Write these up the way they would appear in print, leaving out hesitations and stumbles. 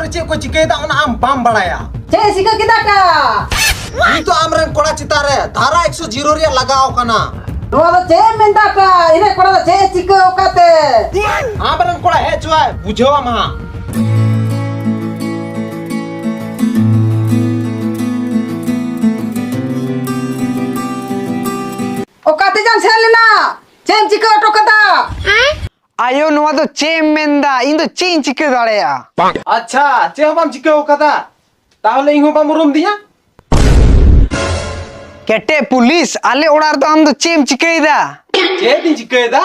रे चे को चिकेदा आम बाम बड़ाया चे सिका किदा का इन तो आमरन कोड़ा चिता रे धारा 100 रे लगाओ कना नोआ दो चे मेंदा का इने कोड़ा दो चे चिका ओकाते आमरन कोड़ा हे चुआ बुझवा मा ओकाते जाम सेलेना चेम चिका ओटोकदा आयो नोआ दो चेम मेंदा इन दो चेन चिके दाड़ेया अच्छा चे हम चिके ओकादा ताहले इहो बाम रुम दिया केटे पुलिस आले ओड़ार दो हम दो चेम चिकेदा चे दिन चिकेदा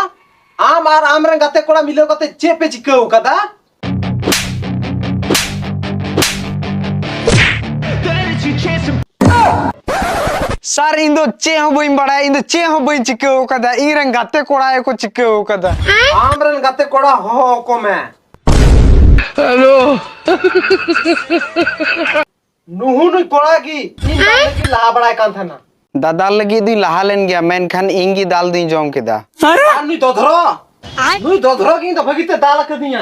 आम आर आमरन गाते कोड़ा मिलो गाते चे पे चिके ओकादा सर इन दो चे हो बइन बड़ा इन दो चे हो बइन चिके ओकादा इरन गाते कोड़ा को चिके ओकादा आमरन गाते कोड़ा हो को मैं हेलो नुहु नु कोड़ा की इन की ला बड़ा कान था ना दादा लगी दी लहालेन गया मैन खान इंगी दाल दी जोम केदा नुई दोधरो की तो भगीते दाल कर दिया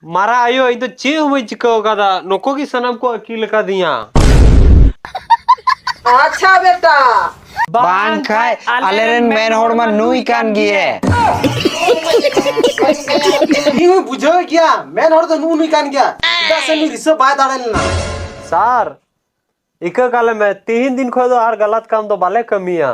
मारा आयो इन तो चे हो चिको कदा नको की सनम को अकील का दिया अच्छा बेटा बांग खाए आलेरन मैन होड़ मा नुई कान गिए इहो बुझो क्या मैं होड़ तो नु कान गया इदा से नु रिसो बाय दाड़े ना सर इका काले में 3 दिन खो दो हर गलत काम तो बाले कमिया